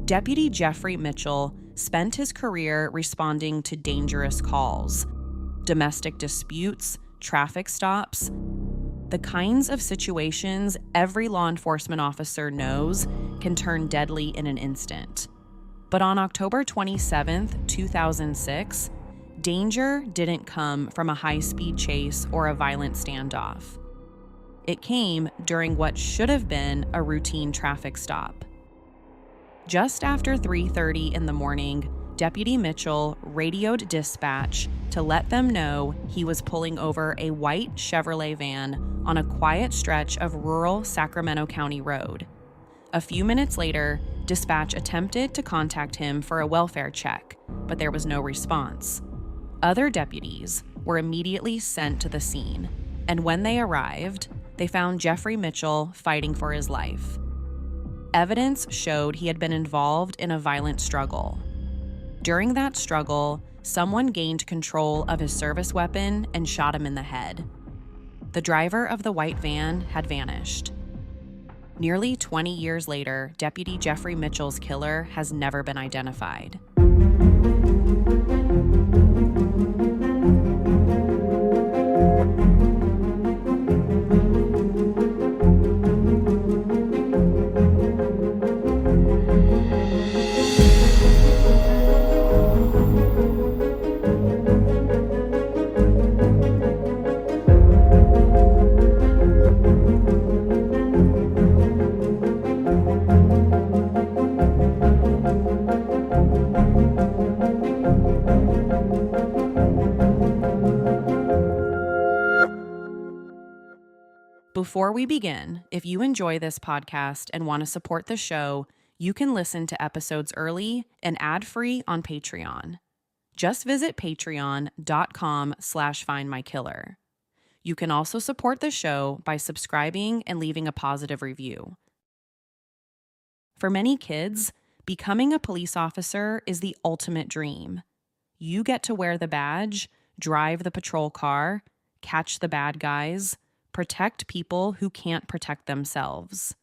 Deputy Jeffrey Mitchell spent his career responding to dangerous calls, domestic disputes, traffic stops, the kinds of situations every law enforcement officer knows can turn deadly in an instant. But on October 27, 2006, danger didn't come from a high-speed chase or a violent standoff. It came during what should have been a routine traffic stop. Just after 3:30 in the morning, Deputy Mitchell radioed dispatch to let them know he was pulling over a white Chevrolet van on a quiet stretch of rural Sacramento County road. A few minutes later, dispatch attempted to contact him for a welfare check, but there was no response. Other deputies were immediately sent to the scene, and when they arrived, they found Jeffrey Mitchell fighting for his life. Evidence showed he had been involved in a violent struggle. During that struggle, someone gained control of his service weapon and shot him in the head. The driver of the white van had vanished. Nearly 20 years later, Deputy Jeffrey Mitchell's killer has never been identified. Before we begin, if you enjoy this podcast and want to support the show, you can listen to episodes early and ad-free on Patreon. Just visit patreon.com/findmykiller. You can also support the show by subscribing and leaving a positive review. For many kids, becoming a police officer is the ultimate dream. You get to wear the badge, drive the patrol car, catch the bad guys, protect people who can't protect themselves.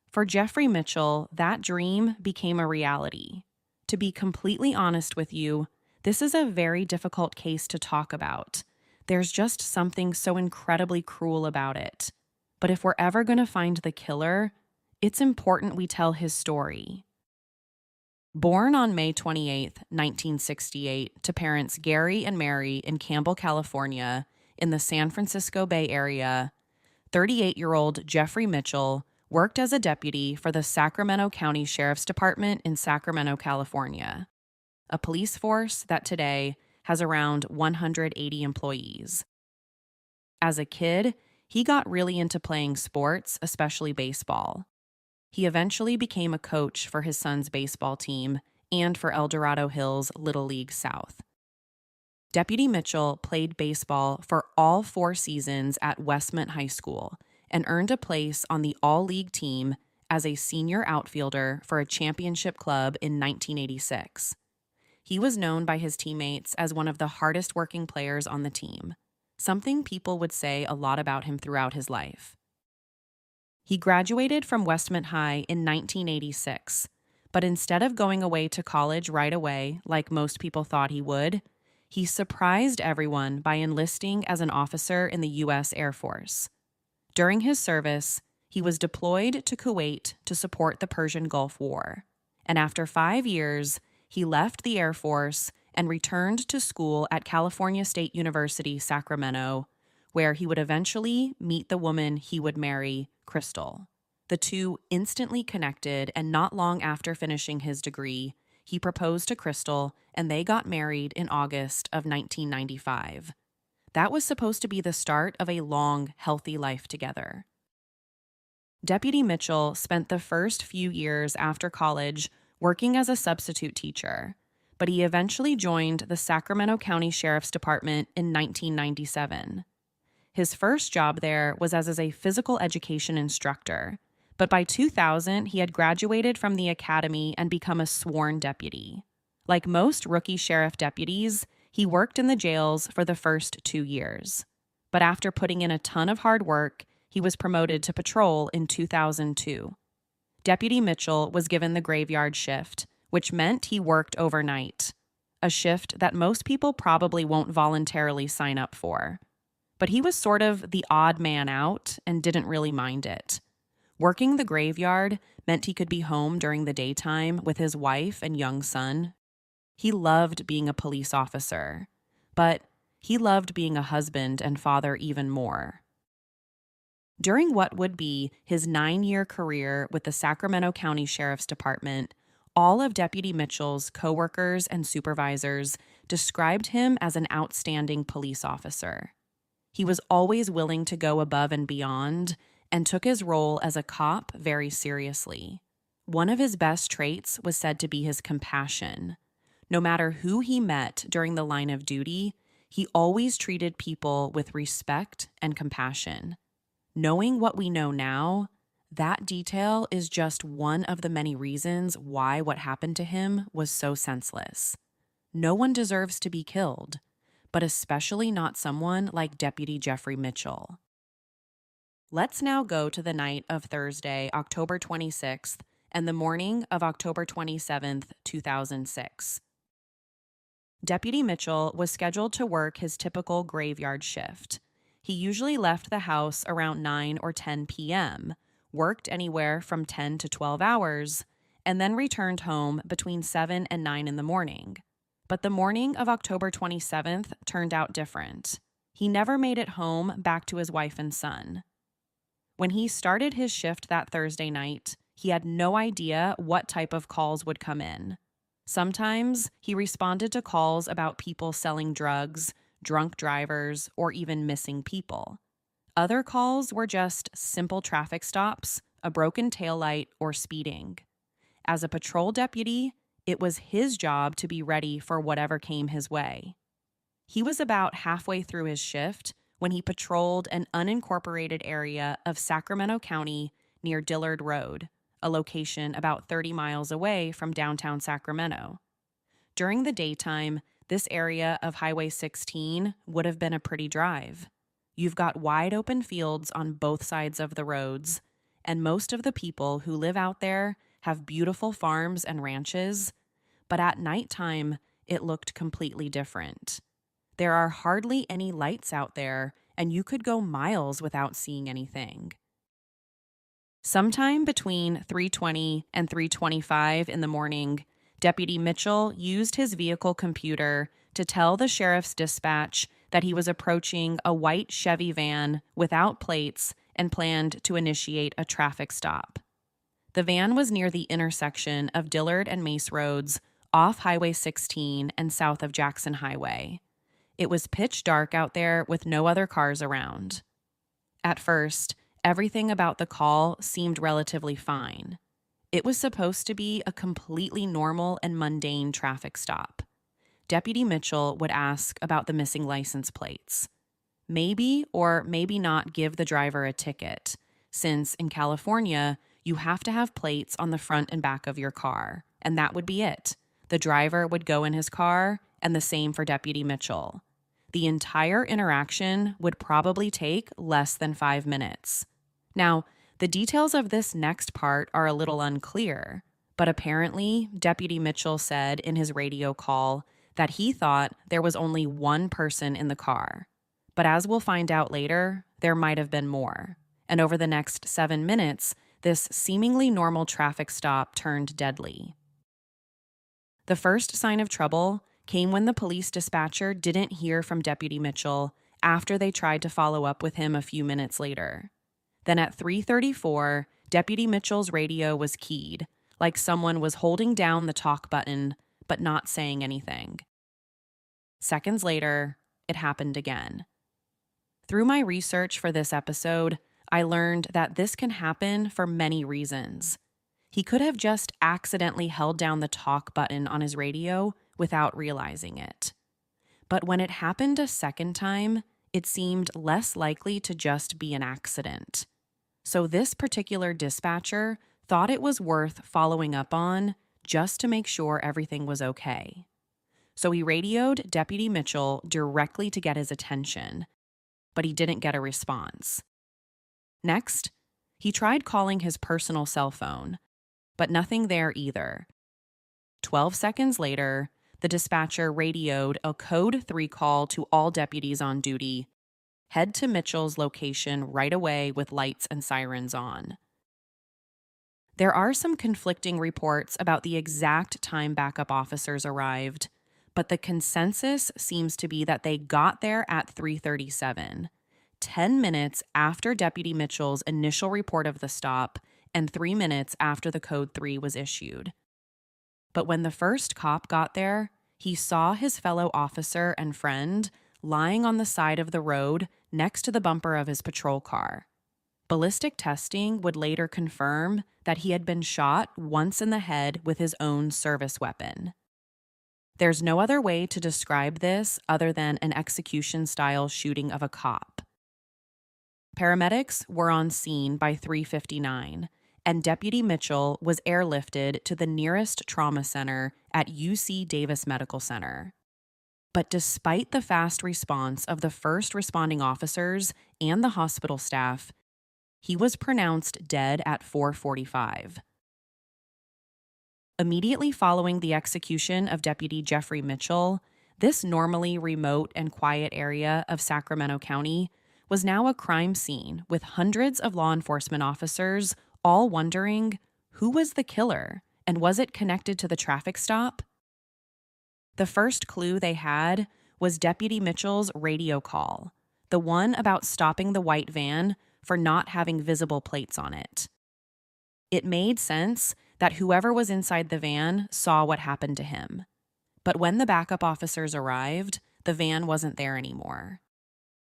For Jeffrey Mitchell, that dream became a reality. To be completely honest with you, this is a very difficult case to talk about. There's just something so incredibly cruel about it. But if we're ever going to find the killer, it's important we tell his story. Born on May 28, 1968, to parents Gary and Mary in Campbell, California, in the San Francisco Bay Area, 38-year-old Jeffrey Mitchell worked as a deputy for the Sacramento County Sheriff's Department in Sacramento, California, a police force that today has around 180 employees. As a kid, he got really into playing sports, especially baseball. He eventually became a coach for his son's baseball team and for El Dorado Hills Little League South. Deputy Mitchell played baseball for all 4 seasons at Westmont High School and earned a place on the all-league team as a senior outfielder for a championship club in 1986. He was known by his teammates as one of the hardest-working players on the team, something people would say a lot about him throughout his life. He graduated from Westmont High in 1986, but instead of going away to college right away like most people thought he would, he surprised everyone by enlisting as an officer in the U.S. Air Force. During his service, he was deployed to Kuwait to support the Persian Gulf War, and after 5 years, he left the Air Force and returned to school at California State University, Sacramento, where he would eventually meet the woman he would marry, Crystal. The two instantly connected, and not long after finishing his degree, he proposed to Crystal, and they got married in August of 1995. That was supposed to be the start of a long, healthy life together. Deputy Mitchell spent the first few years after college working as a substitute teacher, but he eventually joined the Sacramento County Sheriff's Department in 1997. His first job there was as a physical education instructor, but by 2000, he had graduated from the academy and become a sworn deputy. Like most rookie sheriff deputies, he worked in the jails for the first 2 years. But after putting in a ton of hard work, he was promoted to patrol in 2002. Deputy Mitchell was given the graveyard shift, which meant he worked overnight, a shift that most people probably won't voluntarily sign up for. But he was sort of the odd man out and didn't really mind it. Working the graveyard meant he could be home during the daytime with his wife and young son. He loved being a police officer, but he loved being a husband and father even more. During what would be his 9-year career with the Sacramento County Sheriff's Department, all of Deputy Mitchell's coworkers and supervisors described him as an outstanding police officer. He was always willing to go above and beyond and took his role as a cop very seriously. One of his best traits was said to be his compassion. No matter who he met during the line of duty, he always treated people with respect and compassion. Knowing what we know now, that detail is just one of the many reasons why what happened to him was so senseless. No one deserves to be killed, but especially not someone like Deputy Jeffrey Mitchell. Let's now go to the night of Thursday, October 26th, and the morning of October 27th, 2006. Deputy Mitchell was scheduled to work his typical graveyard shift. He usually left the house around 9 or 10 p.m., worked anywhere from 10 to 12 hours, and then returned home between 7 and 9 in the morning. But the morning of October 27th turned out different. He never made it home back to his wife and son. When he started his shift that Thursday night, he had no idea what type of calls would come in. Sometimes he responded to calls about people selling drugs, drunk drivers, or even missing people. Other calls were just simple traffic stops, a broken taillight, or speeding. As a patrol deputy, it was his job to be ready for whatever came his way. He was about halfway through his shift when he patrolled an unincorporated area of Sacramento County near Dillard Road, a location about 30 miles away from downtown Sacramento. During the daytime, this area of Highway 16 would have been a pretty drive. You've got wide open fields on both sides of the roads, and most of the people who live out there have beautiful farms and ranches, but at nighttime, it looked completely different. There are hardly any lights out there, and you could go miles without seeing anything. Sometime between 3:20 and 3:25 in the morning, Deputy Mitchell used his vehicle computer to tell the sheriff's dispatch that he was approaching a white Chevy van without plates and planned to initiate a traffic stop. The van was near the intersection of Dillard and Mace Roads off Highway 16 and south of Jackson Highway. It was pitch dark out there with no other cars around. At first, everything about the call seemed relatively fine. It was supposed to be a completely normal and mundane traffic stop. Deputy Mitchell would ask about the missing license plates. Maybe or maybe not give the driver a ticket, since in California, you have to have plates on the front and back of your car, and that would be it. The driver would go in his car, and the same for Deputy Mitchell. The entire interaction would probably take less than 5 minutes. Now, the details of this next part are a little unclear, but apparently Deputy Mitchell said in his radio call that he thought there was only one person in the car. But as we'll find out later, there might have been more. And over the next 7 minutes, this seemingly normal traffic stop turned deadly. The first sign of trouble came when the police dispatcher didn't hear from Deputy Mitchell after they tried to follow up with him a few minutes later. Then at 3:34, Deputy Mitchell's radio was keyed, like someone was holding down the talk button but not saying anything. Seconds later, it happened again. Through my research for this episode, I learned that this can happen for many reasons. He could have just accidentally held down the talk button on his radio without realizing it. But when it happened a second time, it seemed less likely to just be an accident. So this particular dispatcher thought it was worth following up on just to make sure everything was okay. So he radioed Deputy Mitchell directly to get his attention, but he didn't get a response. Next, he tried calling his personal cell phone, But nothing there either. 12 seconds later, the dispatcher radioed a Code 3 call to all deputies on duty. Head to Mitchell's location right away with lights and sirens on. There are some conflicting reports about the exact time backup officers arrived, but the consensus seems to be that they got there at 3:37, 10 minutes after Deputy Mitchell's initial report of the stop and 3 minutes after the Code 3 was issued. But when the first cop got there, he saw his fellow officer and friend lying on the side of the road next to the bumper of his patrol car. Ballistic testing would later confirm that he had been shot once in the head with his own service weapon. There's no other way to describe this other than an execution-style shooting of a cop. Paramedics were on scene by 3:59, and Deputy Mitchell was airlifted to the nearest trauma center at UC Davis Medical Center. But despite the fast response of the first responding officers and the hospital staff, he was pronounced dead at 4:45. Immediately following the execution of Deputy Jeffrey Mitchell, this normally remote and quiet area of Sacramento County was now a crime scene with hundreds of law enforcement officers all wondering who was the killer and was it connected to the traffic stop? The first clue they had was Deputy Mitchell's radio call, the one about stopping the white van for not having visible plates on it. It made sense that whoever was inside the van saw what happened to him. But when the backup officers arrived, the van wasn't there anymore.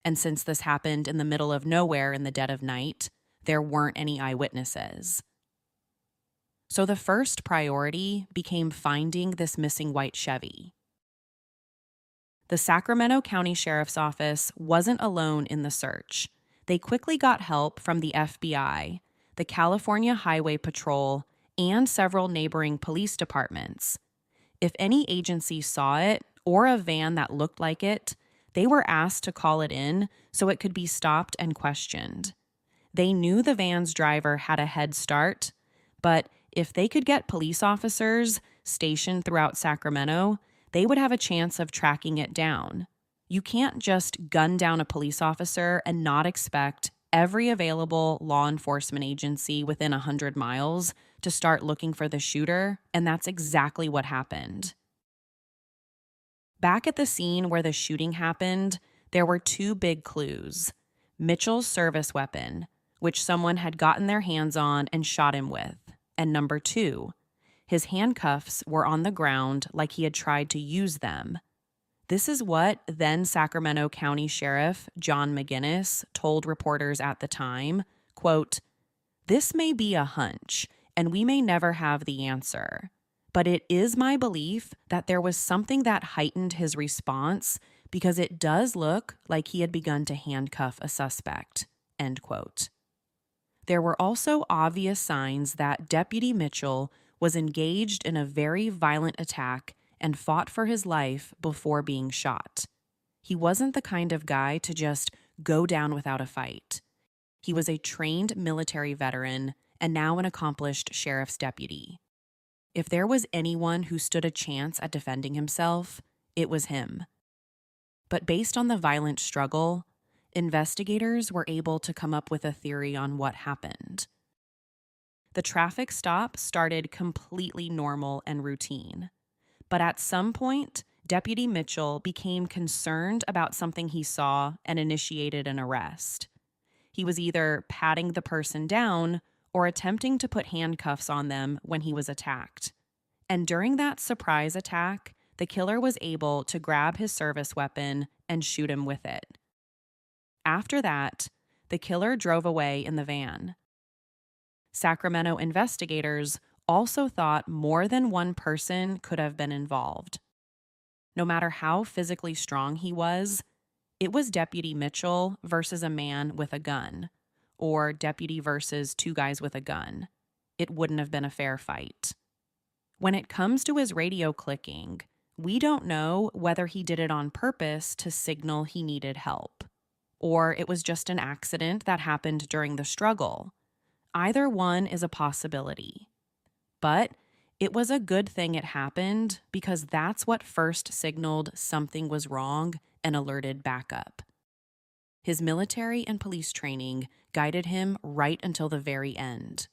And since this happened in the middle of nowhere in the dead of night, there weren't any eyewitnesses. So the first priority became finding this missing white Chevy. The Sacramento County Sheriff's Office wasn't alone in the search. They quickly got help from the FBI, the California Highway Patrol, and several neighboring police departments. If any agency saw it or a van that looked like it, they were asked to call it in so it could be stopped and questioned. They knew the van's driver had a head start, but if they could get police officers stationed throughout Sacramento, they would have a chance of tracking it down. You can't just gun down a police officer and not expect every available law enforcement agency within 100 miles to start looking for the shooter, and that's exactly what happened. Back at the scene where the shooting happened, there were two big clues. Mitchell's service weapon, which someone had gotten their hands on and shot him with, and number two, his handcuffs were on the ground like he had tried to use them. This is what then Sacramento County Sheriff John McGinnis told reporters at the time, quote, "This may be a hunch, and we may never have the answer, but it is my belief that there was something that heightened his response because it does look like he had begun to handcuff a suspect," end quote. There were also obvious signs that Deputy Mitchell was engaged in a very violent attack and fought for his life before being shot. He wasn't the kind of guy to just go down without a fight. He was a trained military veteran and now an accomplished sheriff's deputy. If there was anyone who stood a chance at defending himself, it was him. But based on the violent struggle, investigators were able to come up with a theory on what happened. The traffic stop started completely normal and routine. But at some point, Deputy Mitchell became concerned about something he saw and initiated an arrest. He was either patting the person down or attempting to put handcuffs on them when he was attacked. And during that surprise attack, the killer was able to grab his service weapon and shoot him with it. After that, the killer drove away in the van. Sacramento investigators also thought more than one person could have been involved. No matter how physically strong he was, it was Deputy Mitchell versus a man with a gun, or deputy versus two guys with a gun. It wouldn't have been a fair fight. When it comes to his radio clicking, we don't know whether he did it on purpose to signal he needed help, or it was just an accident that happened during the struggle. Either one is a possibility. But it was a good thing it happened because that's what first signaled something was wrong and alerted backup. His military and police training guided him right until the very end.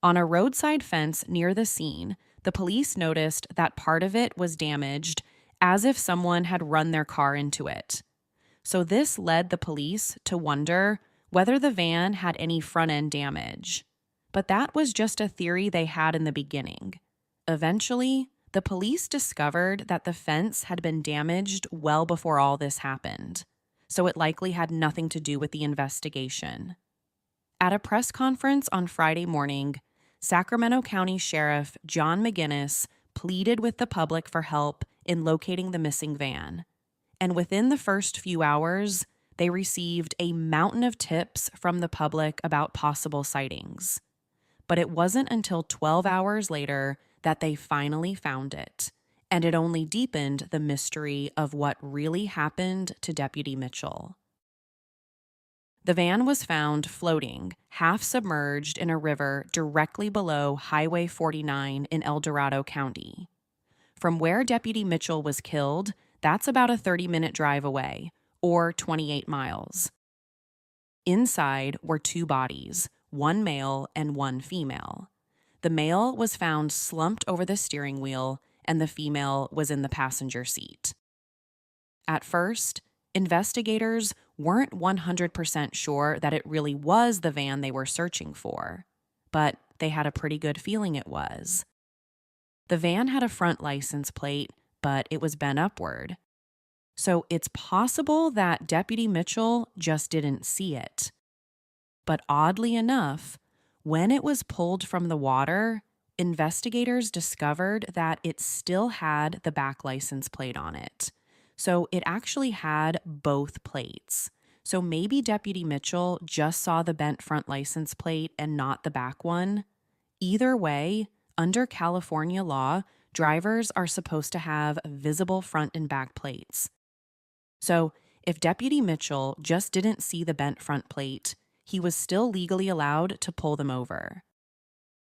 On a roadside fence near the scene, the police noticed that part of it was damaged, as if someone had run their car into it. So this led the police to wonder whether the van had any front-end damage. But that was just a theory they had in the beginning. Eventually, the police discovered that the fence had been damaged well before all this happened, so it likely had nothing to do with the investigation. At a press conference on Friday morning, Sacramento County Sheriff John McGinnis pleaded with the public for help in locating the missing van. And within the first few hours, they received a mountain of tips from the public about possible sightings. But it wasn't until 12 hours later that they finally found it, and it only deepened the mystery of what really happened to Deputy Mitchell. The van was found floating, half submerged in a river directly below Highway 49 in El Dorado County. From where Deputy Mitchell was killed, that's about a 30-minute drive away, or 28 miles. Inside were two bodies, one male and one female. The male was found slumped over the steering wheel, and the female was in the passenger seat. At first, investigators weren't 100% sure that it really was the van they were searching for, but they had a pretty good feeling it was. The van had a front license plate, but it was bent upward. So it's possible that Deputy Mitchell just didn't see it. But oddly enough, when it was pulled from the water, investigators discovered that it still had the back license plate on it. So it actually had both plates. So maybe Deputy Mitchell just saw the bent front license plate and not the back one. Either way, under California law, drivers are supposed to have visible front and back plates. So if Deputy Mitchell just didn't see the bent front plate, he was still legally allowed to pull them over.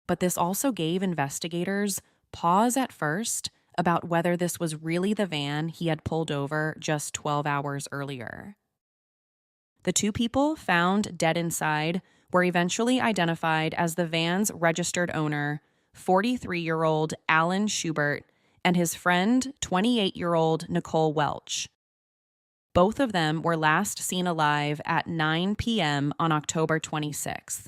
But this also gave investigators pause at first about whether this was really the van he had pulled over just 12 hours earlier. The two people found dead inside were eventually identified as the van's registered owner, 43-year-old Alan Schubert, and his friend, 28-year-old Nicole Welch. Both of them were last seen alive at 9 p.m. on October 26th.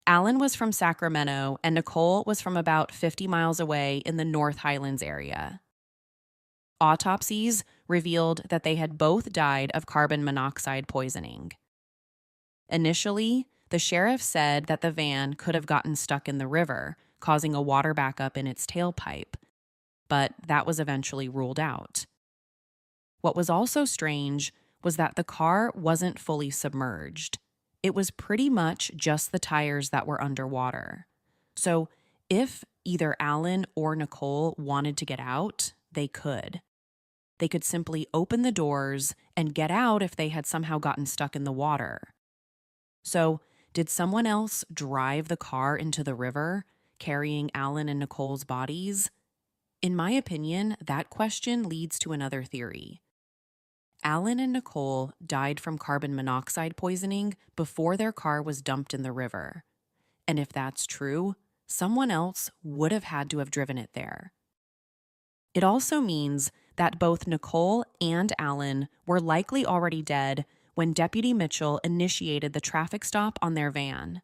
Alan was from Sacramento, and Nicole was from about 50 miles away in the North Highlands area. Autopsies revealed that they had both died of carbon monoxide poisoning. Initially, the sheriff said that the van could have gotten stuck in the river, causing a water backup in its tailpipe, but that was eventually ruled out. What was also strange was that the car wasn't fully submerged. It was pretty much just the tires that were underwater. So if either Alan or Nicole wanted to get out, they could. They could simply open the doors and get out if they had somehow gotten stuck in the water. So did someone else drive the car into the river, carrying Alan and Nicole's bodies? In my opinion, that question leads to another theory. Alan and Nicole died from carbon monoxide poisoning before their car was dumped in the river. And if that's true, someone else would have had to have driven it there. It also means that both Nicole and Alan were likely already dead when Deputy Mitchell initiated the traffic stop on their van.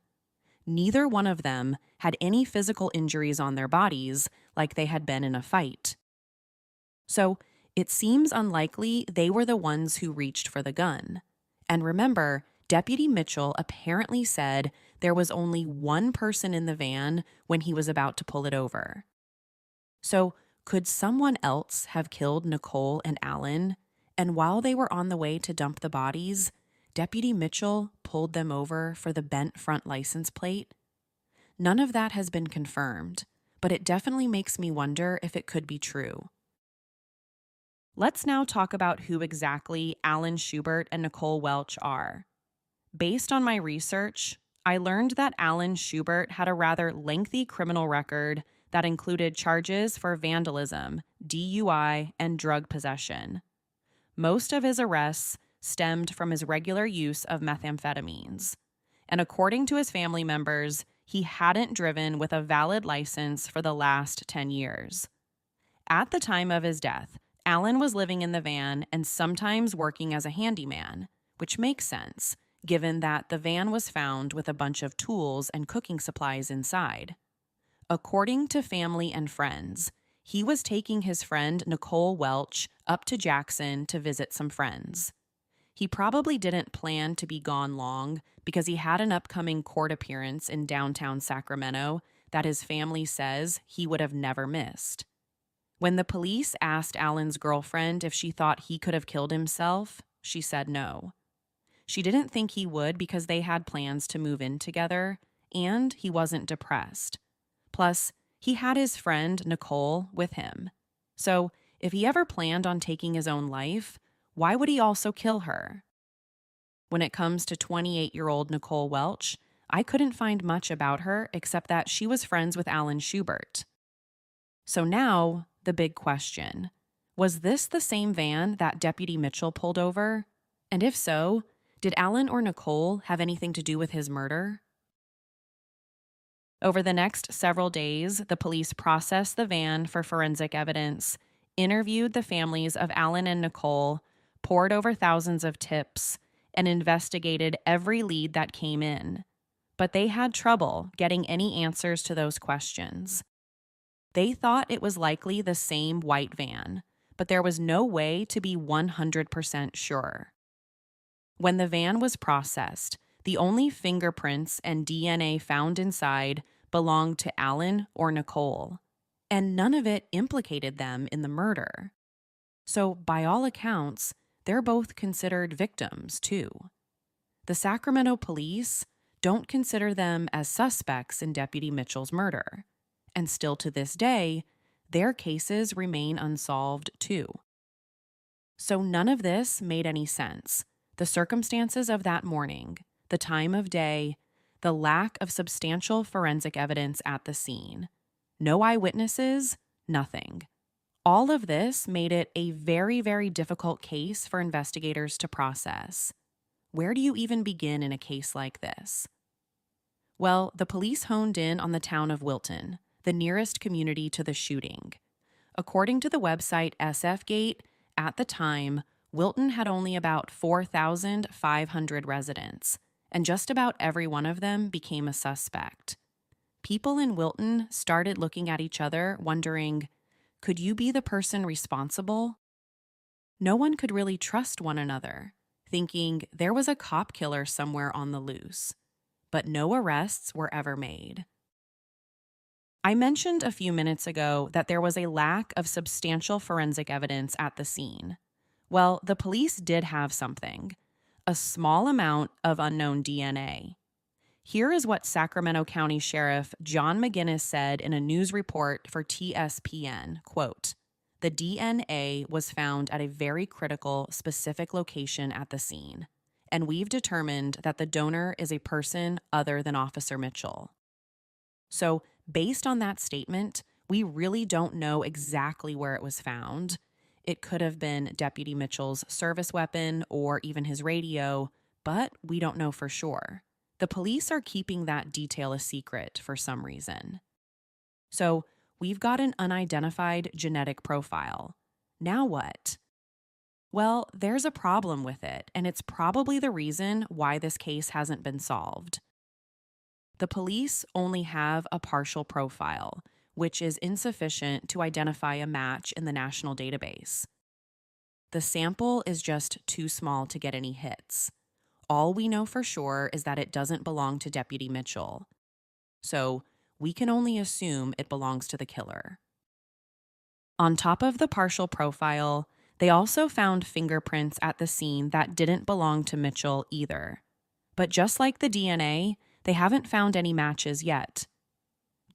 Neither one of them had any physical injuries on their bodies like they had been in a fight. So, it seems unlikely they were the ones who reached for the gun. And remember, Deputy Mitchell apparently said there was only one person in the van when he was about to pull it over. So, could someone else have killed Nicole and Alan? And while they were on the way to dump the bodies, Deputy Mitchell pulled them over for the bent front license plate? None of that has been confirmed, but it definitely makes me wonder if it could be true. Let's now talk about who exactly Alan Schubert and Nicole Welch are. Based on my research, I learned that Alan Schubert had a rather lengthy criminal record that included charges for vandalism, DUI, and drug possession. Most of his arrests stemmed from his regular use of methamphetamines. And according to his family members, he hadn't driven with a valid license for the last 10 years. At the time of his death, Alan was living in the van and sometimes working as a handyman, which makes sense, given that the van was found with a bunch of tools and cooking supplies inside. According to family and friends, he was taking his friend Nicole Welch up to Jackson to visit some friends. He probably didn't plan to be gone long because he had an upcoming court appearance in downtown Sacramento that his family says he would have never missed. When the police asked Alan's girlfriend if she thought he could have killed himself, she said no. She didn't think he would because they had plans to move in together, and he wasn't depressed. Plus, he had his friend Nicole with him. So, if he ever planned on taking his own life, why would he also kill her? When it comes to 28-year-old Nicole Welch, I couldn't find much about her except that she was friends with Alan Schubert. So now, the big question. Was this the same van that Deputy Mitchell pulled over? And if so, did Alan or Nicole have anything to do with his murder? Over the next several days, the police processed the van for forensic evidence, interviewed the families of Alan and Nicole, pored over thousands of tips, and investigated every lead that came in. But they had trouble getting any answers to those questions. They thought it was likely the same white van, but there was no way to be 100% sure. When the van was processed, the only fingerprints and DNA found inside belonged to Alan or Nicole, and none of it implicated them in the murder. So, by all accounts, they're both considered victims, too. The Sacramento police don't consider them as suspects in Deputy Mitchell's murder. And still to this day, their cases remain unsolved too. So none of this made any sense. The circumstances of that morning, the time of day, the lack of substantial forensic evidence at the scene. No eyewitnesses, nothing. All of this made it a very, very difficult case for investigators to process. Where do you even begin in a case like this? Well, the police honed in on the town of Wilton, the nearest community to the shooting. According to the website SFGate, at the time, Wilton had only about 4,500 residents, and just about every one of them became a suspect. People in Wilton started looking at each other, wondering, could you be the person responsible? No one could really trust one another, thinking there was a cop killer somewhere on the loose. But no arrests were ever made. I mentioned a few minutes ago that there was a lack of substantial forensic evidence at the scene. Well, the police did have something, a small amount of unknown DNA. Here is what Sacramento County Sheriff John McGinnis said in a news report for TSPN, quote, "The DNA was found at a very critical, specific location at the scene, and we've determined that the donor is a person other than Officer Mitchell." So, based on that statement, we really don't know exactly where it was found. It could have been Deputy Mitchell's service weapon or even his radio, but we don't know for sure. The police are keeping that detail a secret for some reason. So, we've got an unidentified genetic profile. Now what? Well, there's a problem with it, and it's probably the reason why this case hasn't been solved. The police only have a partial profile, which is insufficient to identify a match in the national database. The sample is just too small to get any hits. All we know for sure is that it doesn't belong to Deputy Mitchell. So, we can only assume it belongs to the killer. On top of the partial profile, they also found fingerprints at the scene that didn't belong to Mitchell either. But just like the DNA, they haven't found any matches yet.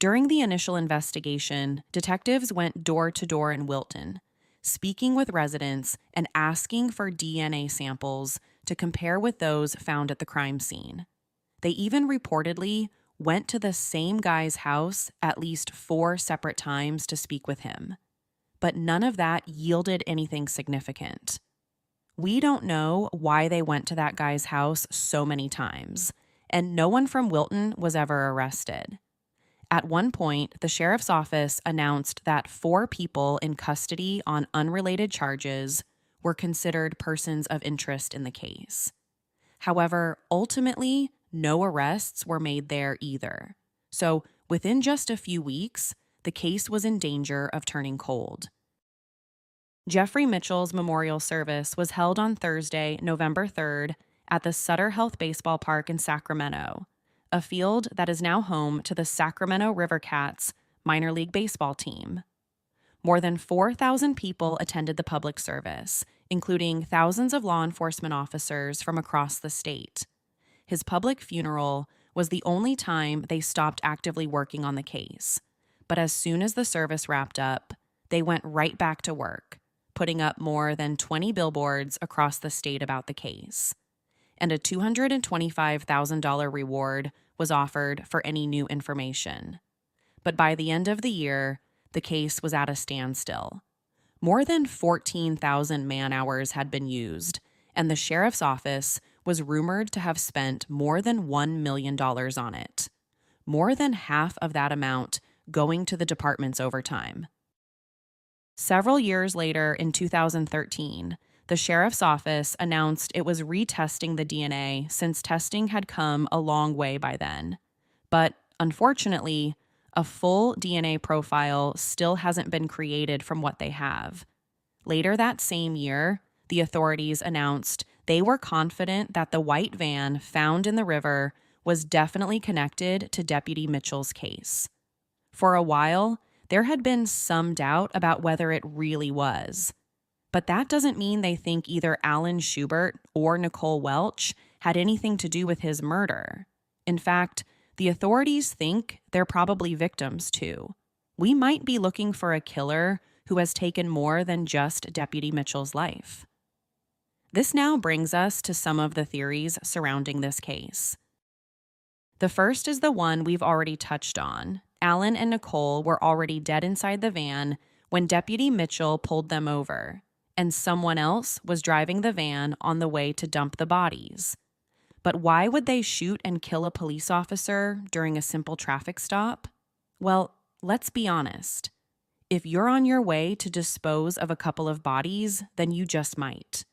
During the initial investigation, detectives went door to door in Wilton, speaking with residents and asking for DNA samples to compare with those found at the crime scene. They even reportedly went to the same guy's house at least 4 separate times to speak with him. But none of that yielded anything significant. We don't know why they went to that guy's house so many times, and no one from Wilton was ever arrested. At one point, the sheriff's office announced that 4 people in custody on unrelated charges were considered persons of interest in the case. However, ultimately, no arrests were made there either. So, within just a few weeks, the case was in danger of turning cold. Jeffrey Mitchell's memorial service was held on Thursday, November 3rd, at the Sutter Health Baseball Park in Sacramento, a field that is now home to the Sacramento Rivercats minor league baseball team. More than 4,000 people attended the public service, including thousands of law enforcement officers from across the state. His public funeral was the only time they stopped actively working on the case. But as soon as the service wrapped up, they went right back to work, putting up more than 20 billboards across the state about the case. And a $225,000 reward was offered for any new information. But by the end of the year, the case was at a standstill. More than 14,000 man-hours had been used, and the sheriff's office was rumored to have spent more than $1 million on it, more than half of that amount going to the department's overtime. Several years later, in 2013, the sheriff's office announced it was retesting the DNA since testing had come a long way by then. But unfortunately, a full DNA profile still hasn't been created from what they have. Later that same year, the authorities announced they were confident that the white van found in the river was definitely connected to Deputy Mitchell's case. For a while, there had been some doubt about whether it really was. But that doesn't mean they think either Alan Schubert or Nicole Welch had anything to do with his murder. In fact, the authorities think they're probably victims too. We might be looking for a killer who has taken more than just Deputy Mitchell's life. This now brings us to some of the theories surrounding this case. The first is the one we've already touched on. Alan and Nicole were already dead inside the van when Deputy Mitchell pulled them over, and someone else was driving the van on the way to dump the bodies. But why would they shoot and kill a police officer during a simple traffic stop? Well, let's be honest. If you're on your way to dispose of a couple of bodies, then you just might.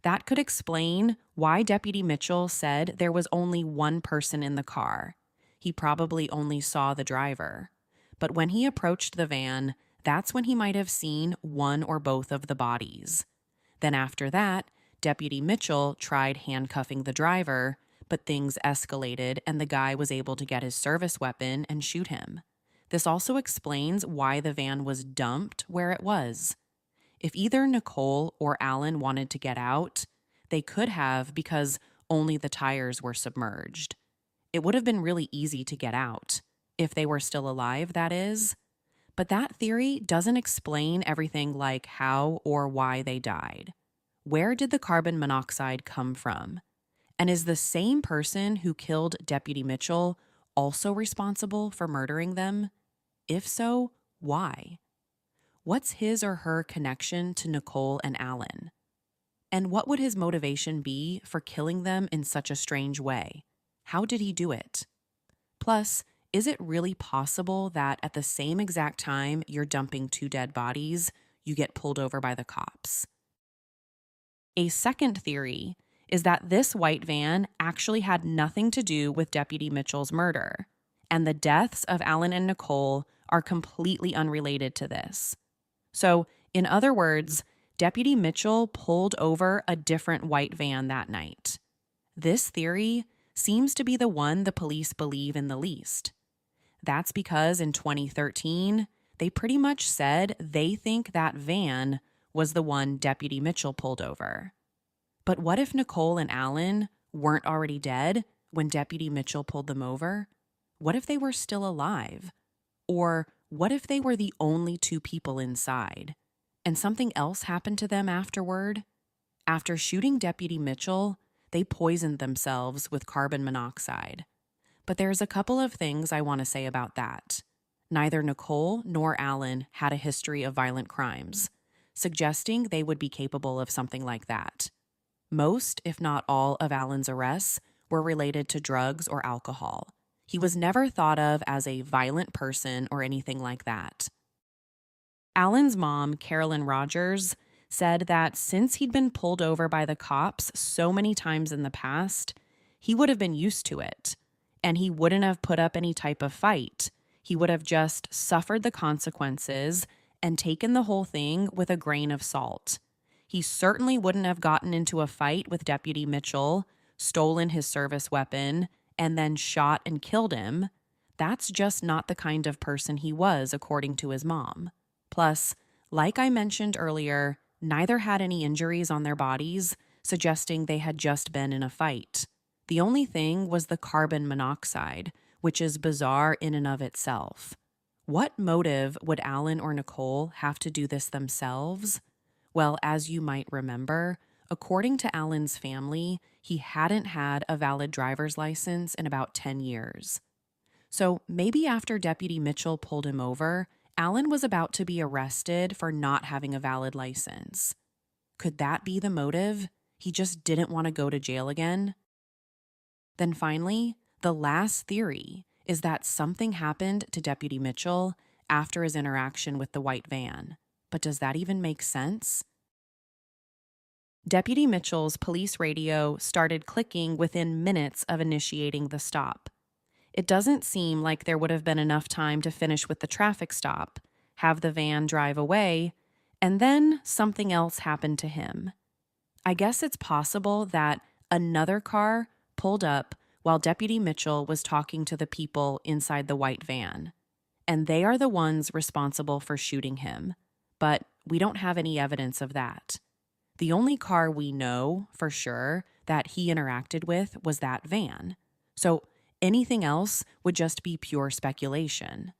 That could explain why Deputy Mitchell said there was only one person in the car. He probably only saw the driver. But when he approached the van, that's when he might have seen one or both of the bodies. Then after that, Deputy Mitchell tried handcuffing the driver, but things escalated and the guy was able to get his service weapon and shoot him. This also explains why the van was dumped where it was. If either Nicole or Alan wanted to get out, they could have because only the tires were submerged. It would have been really easy to get out, if they were still alive, that is. But that theory doesn't explain everything like how or why they died. Where did the carbon monoxide come from? And is the same person who killed Deputy Mitchell also responsible for murdering them? If so, why? What's his or her connection to Nicole and Alan? And what would his motivation be for killing them in such a strange way? How did he do it? Plus, is it really possible that at the same exact time you're dumping 2 dead bodies, you get pulled over by the cops? A second theory is that this white van actually had nothing to do with Deputy Mitchell's murder, and the deaths of Alan and Nicole are completely unrelated to this. So, in other words, Deputy Mitchell pulled over a different white van that night. This theory seems to be the one the police believe in the least. That's because in 2013, they pretty much said they think that van was the one Deputy Mitchell pulled over. But what if Nicole and Alan weren't already dead when Deputy Mitchell pulled them over? What if they were still alive? Or what if they were the only 2 people inside, and something else happened to them afterward? After shooting Deputy Mitchell, they poisoned themselves with carbon monoxide. But there's a couple of things I want to say about that. Neither Nicole nor Alan had a history of violent crimes, suggesting they would be capable of something like that. Most, if not all, of Alan's arrests were related to drugs or alcohol. He was never thought of as a violent person or anything like that. Alan's mom, Carolyn Rogers, said that since he'd been pulled over by the cops so many times in the past, he would have been used to it, and he wouldn't have put up any type of fight. He would have just suffered the consequences and taken the whole thing with a grain of salt. He certainly wouldn't have gotten into a fight with Deputy Mitchell, stolen his service weapon, and then shot and killed him. That's just not the kind of person he was, according to his mom. Plus, like I mentioned earlier, neither had any injuries on their bodies, suggesting they had just been in a fight. The only thing was the carbon monoxide, which is bizarre in and of itself. What motive would Alan or Nicole have to do this themselves? Well, as you might remember, according to Alan's family, he hadn't had a valid driver's license in about 10 years. So maybe after Deputy Mitchell pulled him over, Alan was about to be arrested for not having a valid license. Could that be the motive? He just didn't want to go to jail again? Then finally, the last theory is that something happened to Deputy Mitchell after his interaction with the white van. But does that even make sense? Deputy Mitchell's police radio started clicking within minutes of initiating the stop. It doesn't seem like there would have been enough time to finish with the traffic stop, have the van drive away, and then something else happened to him. I guess it's possible that another car pulled up while Deputy Mitchell was talking to the people inside the white van, and they are the ones responsible for shooting him, but we don't have any evidence of that. The only car we know for sure that he interacted with was that van, so anything else would just be pure speculation.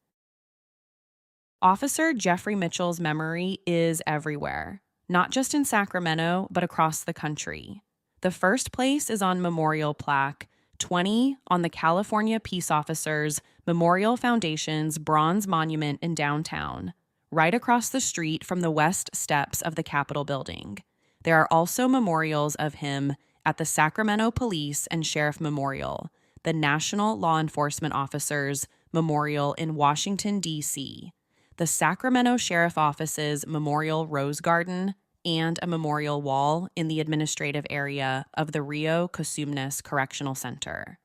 Officer Jeffrey Mitchell's memory is everywhere, not just in Sacramento, but across the country. The first place is on Memorial Plaque 20 on the California Peace Officers Memorial Foundation's bronze monument in downtown, right across the street from the west steps of the Capitol building. There are also memorials of him at the Sacramento Police and Sheriff Memorial, the National Law Enforcement Officers Memorial in Washington, D.C., the Sacramento Sheriff Office's Memorial Rose Garden, and a memorial wall in the administrative area of the Rio Cosumnes Correctional Center.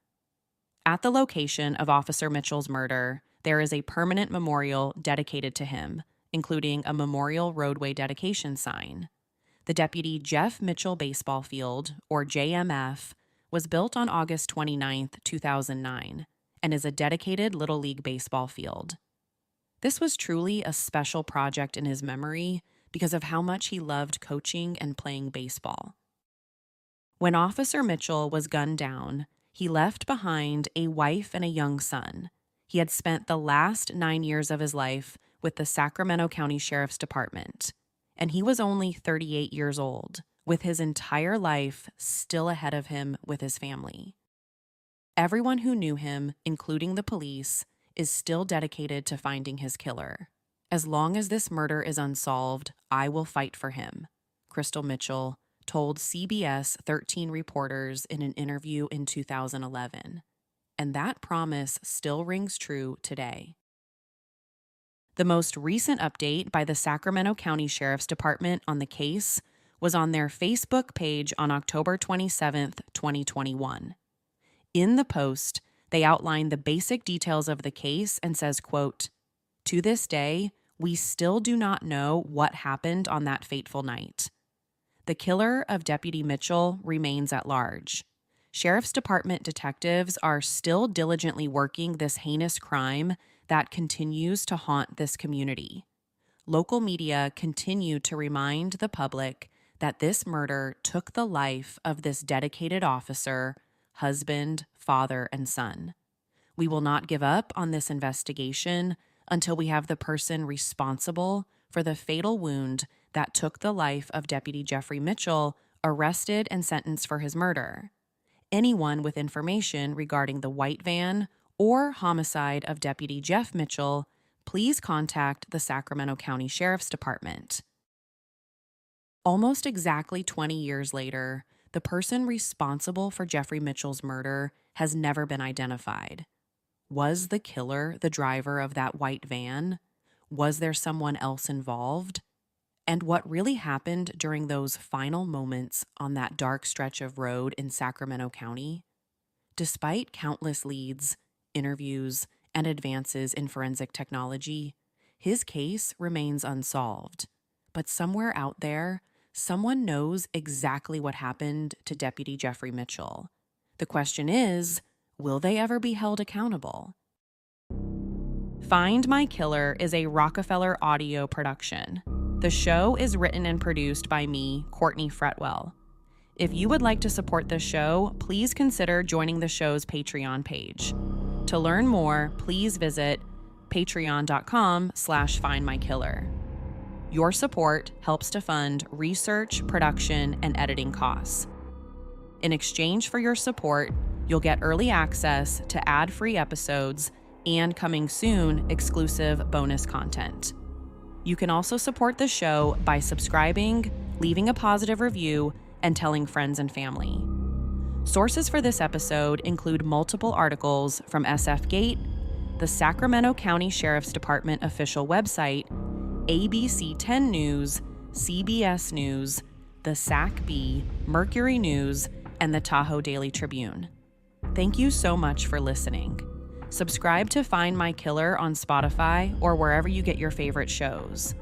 At the location of Officer Mitchell's murder, there is a permanent memorial dedicated to him, including a memorial roadway dedication sign. The Deputy Jeff Mitchell Baseball Field, or JMF, was built on August 29, 2009, and is a dedicated Little League baseball field. This was truly a special project in his memory because of how much he loved coaching and playing baseball. When Officer Mitchell was gunned down, he left behind a wife and a young son. He had spent the last 9 years of his life with the Sacramento County Sheriff's Department, and he was only 38 years old, with his entire life still ahead of him with his family. Everyone who knew him, including the police, is still dedicated to finding his killer. As long as this murder is unsolved, I will fight for him, Crystal Mitchell told CBS 13 reporters in an interview in 2011. And that promise still rings true today. The most recent update by the Sacramento County Sheriff's Department on the case was on their Facebook page on October 27, 2021. In the post, they outline the basic details of the case and says, quote, "To this day, we still do not know what happened on that fateful night. The killer of Deputy Mitchell remains at large. Sheriff's Department detectives are still diligently working this heinous crime that continues to haunt this community. Local media continue to remind the public that this murder took the life of this dedicated officer, husband, father, and son. We will not give up on this investigation until we have the person responsible for the fatal wound that took the life of Deputy Jeffrey Mitchell arrested and sentenced for his murder. Anyone with information regarding the white van or homicide of Deputy Jeff Mitchell, please contact the Sacramento County Sheriff's Department. Almost exactly 20 years later, the person responsible for Jeffrey Mitchell's murder has never been identified. Was the killer the driver of that white van? Was there someone else involved? And what really happened during those final moments on that dark stretch of road in Sacramento County? Despite countless leads, interviews, and advances in forensic technology, his case remains unsolved. But somewhere out there, someone knows exactly what happened to Deputy Jeffrey Mitchell. The question is, will they ever be held accountable? Find My Killer is a Rockefeller audio production. The show is written and produced by me, Courtney Fretwell. If you would like to support this show, please consider joining the show's Patreon page. To learn more, please visit patreon.com/findmykiller. Your support helps to fund research, production, and editing costs. In exchange for your support, you'll get early access to ad-free episodes and, coming soon, exclusive bonus content. You can also support the show by subscribing, leaving a positive review, and telling friends and family. Sources for this episode include multiple articles from SF Gate, the Sacramento County Sheriff's Department official website, ABC 10 News, CBS News, the SAC-B, Mercury News, and the Tahoe Daily Tribune. Thank you so much for listening. Subscribe to Find My Killer on Spotify or wherever you get your favorite shows.